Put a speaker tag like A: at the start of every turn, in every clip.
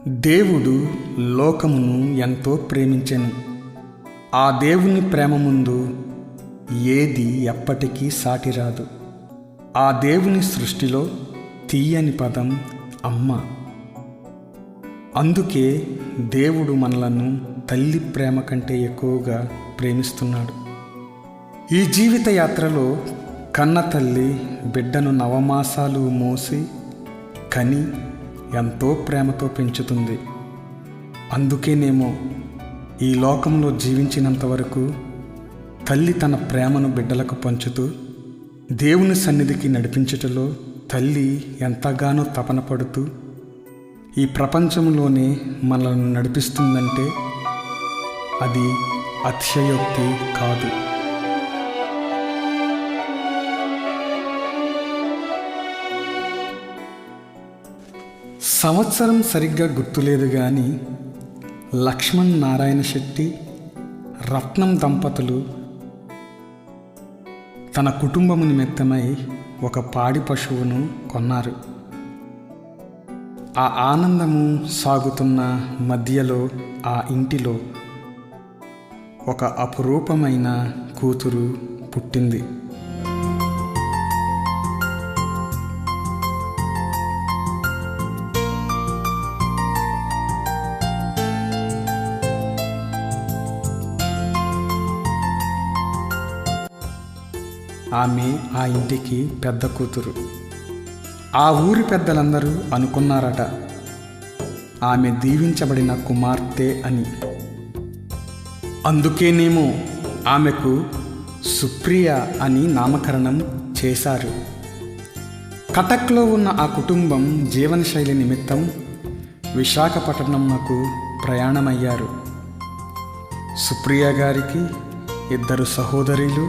A: దేవుడు లోకమును ఎంతో ప్రేమించెను. ఆ దేవుని ప్రేమ ముందు ఏది ఎప్పటికీ సాటిరాదు. ఆ దేవుని సృష్టిలో తీయని పదం అమ్మ. అందుకే దేవుడు మనలను తల్లి ప్రేమ కంటే ఎక్కువగా ప్రేమిస్తున్నాడు. ఈ జీవిత యాత్రలో కన్న తల్లి బిడ్డను నవమాసాలు మోసి కని ఎంతో ప్రేమతో పెంచుతుంది. అందుకేనేమో ఈ లోకంలో జీవించినంత వరకు తల్లి తన ప్రేమను బిడ్డలకు పంచుతూ దేవుని సన్నిధికి నడిపించుటలో తల్లి ఎంతగానో తపన పడుతూ ఈ ప్రపంచంలోనే మనల్ని నడిపిస్తుందంటే అది అతిశయోక్తి కాదు. సంవత్సరం సరిగ్గా గుర్తులేదు కానీ లక్ష్మణ్ నారాయణ శెట్టి, రత్నం దంపతులు తన కుటుంబము నిమిత్తమై ఒక పాడి పశువును కొన్నారు. ఆ ఆనందము సాగుతున్న మధ్యలో ఆ ఇంటిలో ఒక అపురూపమైన కూతురు పుట్టింది. ఆమె ఆ ఇంటికి పెద్ద కూతురు. ఆ ఊరి పెద్దలందరూ అనుకున్నారట ఆమె దీవించబడిన కుమార్తె అని. అందుకేనేమో ఆమెకు సుప్రియ అని నామకరణం చేశారు. కటక్లో ఉన్న ఆ కుటుంబం జీవనశైలి నిమిత్తం విశాఖపట్నంకు ప్రయాణమయ్యారు. సుప్రియ గారికి 2 సహోదరులు,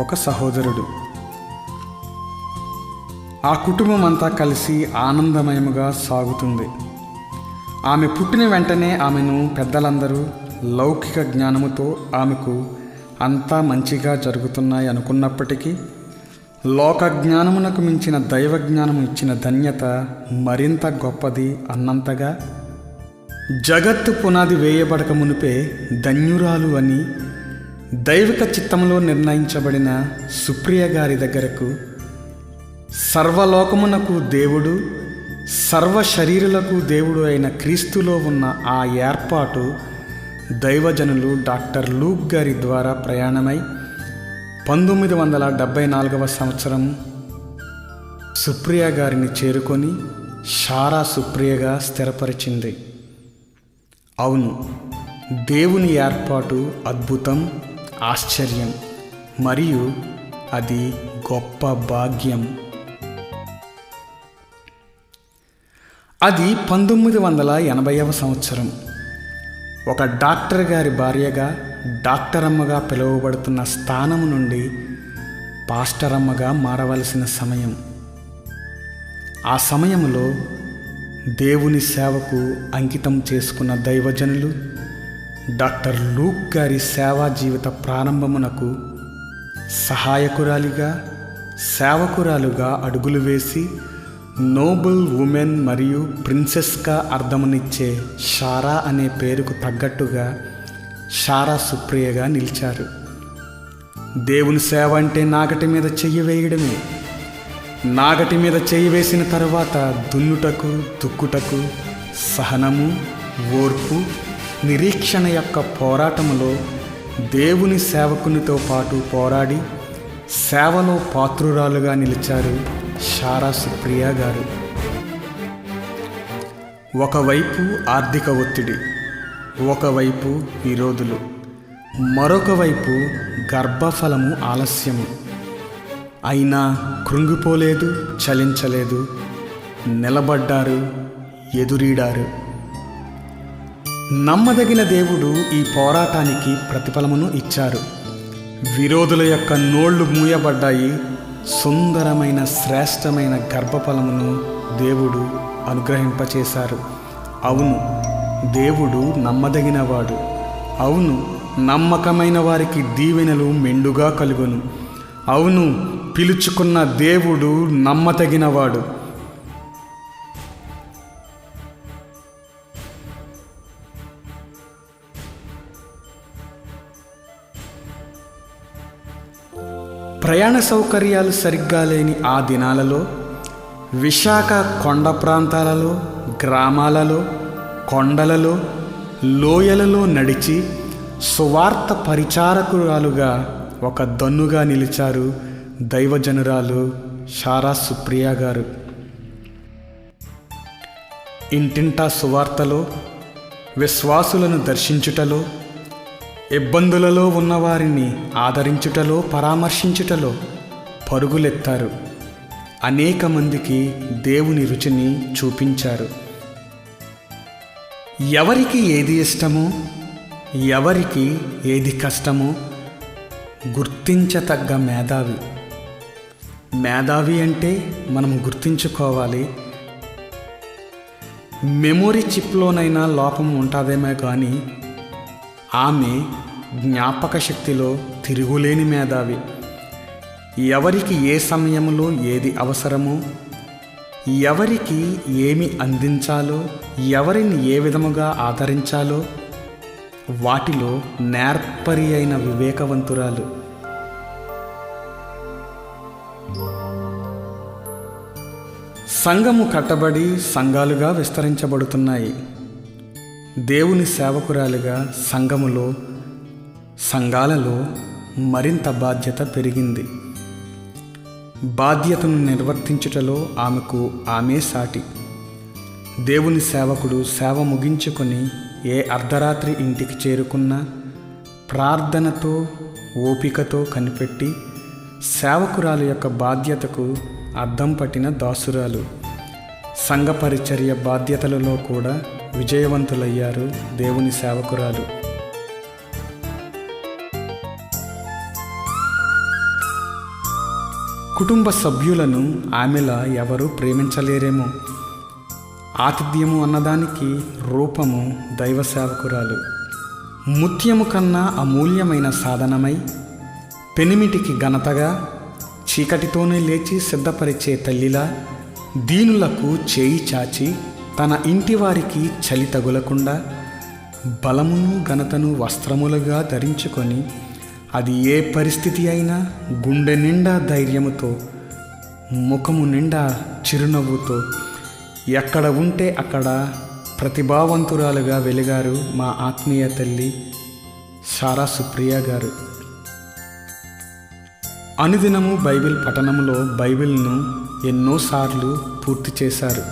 A: 1 సహోదరుడు. ఆ కుటుంబం అంతా కలిసి ఆనందమయముగా సాగుతుంది. ఆమె పుట్టిన వెంటనే ఆమెను పెద్దలందరూ లౌకిక జ్ఞానముతో ఆమెకు అంతా మంచిగా జరుగుతున్నాయి అనుకున్నప్పటికీ లోక జ్ఞానమునకు మించిన దైవ జ్ఞానము ఇచ్చిన ధన్యత మరింత గొప్పది అన్నంతగా జగత్తు పునాది వేయబడక మునిపే ధన్యురాలు అని దైవిక చిత్తంలో నిర్ణయించబడిన సుప్రియ గారి దగ్గరకు సర్వలోకమునకు దేవుడు, సర్వ శరీరులకు దేవుడు అయిన క్రీస్తులో ఉన్న ఆ ఏర్పాటు దైవజనులు డాక్టర్ లూక్ గారి ద్వారా ప్రయాణమై 1974వ సంవత్సరం సుప్రియ గారిని చేరుకొని షారా సుప్రియగా స్థిరపరిచింది. అవును, దేవుని ఏర్పాటు అద్భుతం, ఆశ్చర్యం, మరియు అది గొప్ప భాగ్యం. అది 1980వ సంవత్సరం. ఒక డాక్టర్ గారి భార్యగా, డాక్టరమ్మగా పిలువబడుతున్న స్థానము నుండి పాస్టరమ్మగా మారవలసిన సమయం. ఆ సమయంలో దేవుని సేవకు అంకితం చేసుకున్న దైవజనులు డాక్టర్ లూక్ గారి సేవా జీవిత ప్రారంభమునకు సహాయకురాలిగా, సేవకురాలుగా అడుగులు వేసి నోబుల్ ఉమెన్ మరియు ప్రిన్సెస్గా అర్థమునిచ్చే షారా అనే పేరుకు తగ్గట్టుగా షారా సుప్రియగా నిలిచారు. దేవుని సేవ అంటే నాగటి మీద చెయ్యి వేయడమే. నాగటి మీద చెయ్యి వేసిన తరువాత దున్నుటకు, తుక్కుటకు, సహనము, ఓర్పు, నిరీక్షణ యొక్క పోరాటములో దేవుని సేవకునితో పాటు పోరాడి సేవలో పాత్రురాలుగా నిలిచారు షారా సుప్రియ గారు. ఒకవైపు ఆర్థిక ఒత్తిడి, ఒకవైపు విరోధులు, మరొక వైపు గర్భఫలము ఆలస్యము. అయినా కృంగిపోలేదు, చలించలేదు, నిలబడ్డారు, ఎదురీడారు. నమ్మదగిన దేవుడు ఈ పోరాటానికి ప్రతిఫలమును ఇచ్చారు. విరోధుల యొక్క నోళ్లు మూయబడ్డాయి. సుందరమైన శ్రేష్టమైన గర్భఫలమును దేవుడు అనుగ్రహింపచేశారు. అవును, దేవుడు నమ్మదగినవాడు. అవును, నమ్మకమైన వారికి దీవెనలు మెండుగా కలుగును. అవును, పిలుచుకున్న దేవుడు నమ్మదగినవాడు. ప్రయాణ సౌకర్యాలు సరిగ్గా లేని ఆ దినాలలో విశాఖ కొండ ప్రాంతాలలో, గ్రామాలలో, కొండలలో, లోయలలో నడిచి సువార్త పరిచారకురాలుగా ఒక దన్నుగా నిలిచారు దైవజనురాలు సారా సుప్రియ గారు. ఇంటింటా సువార్తలో, విశ్వాసులను దర్శించుటలో, ఇబ్బందులలో ఉన్నవారిని ఆదరించుటలో, పరామర్శించుటలో పరుగులెత్తారు. అనేక మందికి దేవుని రుచిని చూపించారు. ఎవరికి ఏది ఇష్టమో, ఎవరికి ఏది కష్టమో గుర్తించతగ్గ మేధావి. మేధావి అంటే మనం గుర్తించుకోవాలి. మెమొరీ చిప్లోనైనా లోపం ఉంటుందేమో కానీ ఆమె జ్ఞాపక శక్తిలో తిరుగులేని మేధావి. ఎవరికి ఏ సమయంలో ఏది అవసరమో, ఎవరికి ఏమి అందించాలో, ఎవరిని ఏ విధముగా ఆదరించాలో వాటిలో నేర్పరి అయిన వివేకవంతురాలు. సంఘము కట్టబడి సంఘాలుగా విస్తరించబడుతున్నాయి. దేవుని సేవకురాలుగా సంఘాలలో మరింత బాధ్యత పెరిగింది. బాధ్యతను నిర్వర్తించుటలో ఆమె సాటి. దేవుని సేవకుడు సేవ ముగించుకొని ఏ అర్ధరాత్రి ఇంటికి చేరుకున్నా ప్రార్థనతో, ఓపికతో కనిపెట్టి సేవకురాలు యొక్క బాధ్యతకు అద్దం పట్టిన దాసురాలు. సంఘ పరిచర్య బాధ్యతలలో కూడా విజయవంతులయ్యారు దేవుని సేవకురాలు. కుటుంబ సభ్యులను ఆమెలా ఎవరు ప్రేమించలేరేమో. ఆతిథ్యము అన్నదానికి రూపము దైవ సేవకురాలు. ముత్యము కన్నా అమూల్యమైన సాధనమై పెనిమిటికి ఘనతగా చీకటితోనే లేచి సిద్ధపరిచే తల్లిలా దీనులకు చేయి చాచి తన ఇంటి వారికి చలి తగులకుండా బలమును ఘనతను వస్త్రములుగా ధరించుకొని అది ఏ పరిస్థితి అయినా గుండె నిండా ధైర్యముతో, ముఖము నిండా చిరునవ్వుతో ఎక్కడ ఉంటే అక్కడ ప్రతిభావంతురాలుగా వెలిగారు మా ఆత్మీయ తల్లి సారా సుప్రియ గారు. అనుదినము బైబిల్ పఠనములో బైబిల్ను ఎన్నోసార్లు పూర్తి చేశారు.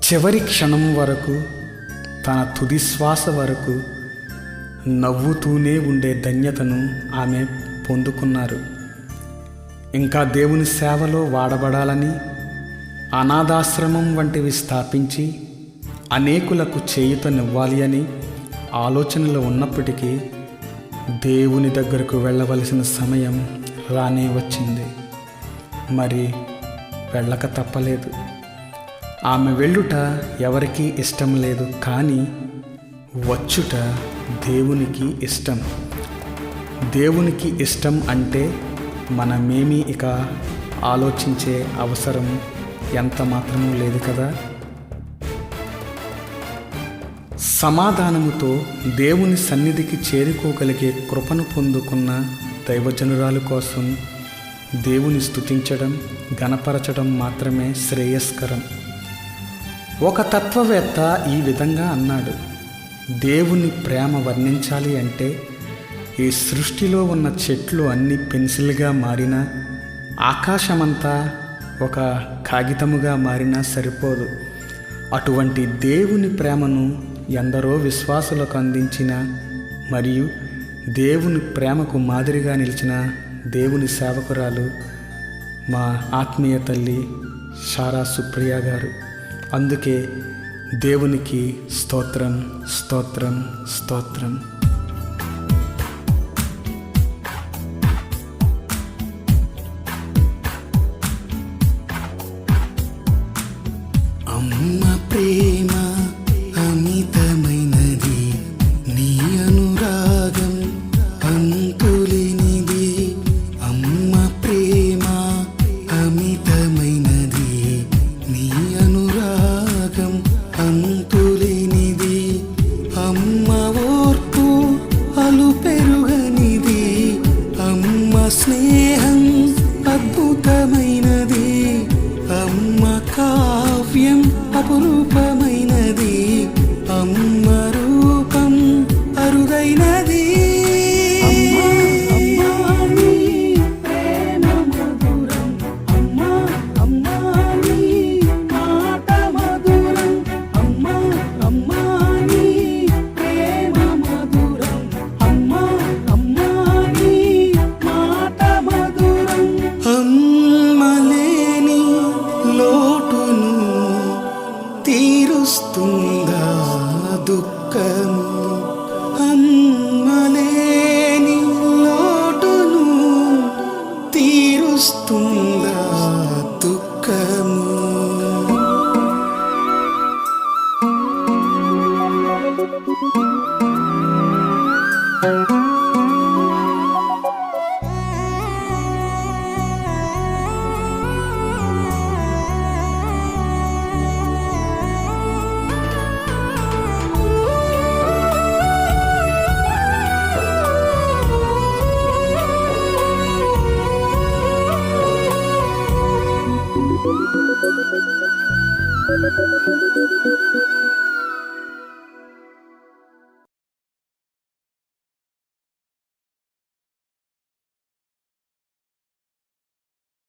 A: చివరి క్షణం వరకు, తన తుది శ్వాస వరకు నవ్వుతూనే ఉండే ధన్యతను ఆమె పొందుకున్నారు. ఇంకా దేవుని సేవలో వాడబడాలని అనాథాశ్రమం వంటివి స్థాపించి అనేకులకు చేయూతనివ్వాలి అని ఆలోచనలో ఉన్నప్పటికీ దేవుని దగ్గరకు వెళ్ళవలసిన సమయం రానే వచ్చింది. మరి వెళ్ళక తప్పలేదు. ఆమె వెళ్ళుట ఎవరికీ ఇష్టం లేదు, కానీ వచ్చుట దేవునికి ఇష్టం. దేవునికి ఇష్టం అంటే మనమేమీ ఇక ఆలోచించే అవసరం ఎంత మాత్రమూ లేదు కదా. సమాధానముతో దేవుని సన్నిధికి చేరుకోగలిగే కృపను పొందుకున్న దైవజనురాలు కోసం దేవుని స్తుతించడం, గణపరచడం మాత్రమే శ్రేయస్కరం. ఒక తత్వవేత్త ఈ విధంగా అన్నాడు: దేవుని ప్రేమ వర్ణించాలి అంటే ఈ సృష్టిలో ఉన్న చెట్లు అన్నీ పెన్సిల్గా మారినా, ఆకాశమంతా ఒక కాగితముగా మారినా సరిపోదు. అటువంటి దేవుని ప్రేమను ఎందరో విశ్వాసులకు అందించిన మరియు దేవుని ప్రేమకు మాదిరిగా నిలిచిన దేవుని సేవకురాలు మా ఆత్మీయ తల్లి సారా సుప్రియ గారు. అందుకే దేవునికి స్తోత్రం, స్తోత్రం, స్తోత్రం.
B: అమ్మ ప్రేమ అమితమైనది, నీ అనురాగం అంతులేనిది. అమ్మ ప్రేమ అమితమైనది, నీ అనురాగం అంతులేనిది. అమ్మ ఓర్పు దుఃఖము అమ్మలేని లోటును తీరుస్తుందా దుఃఖము.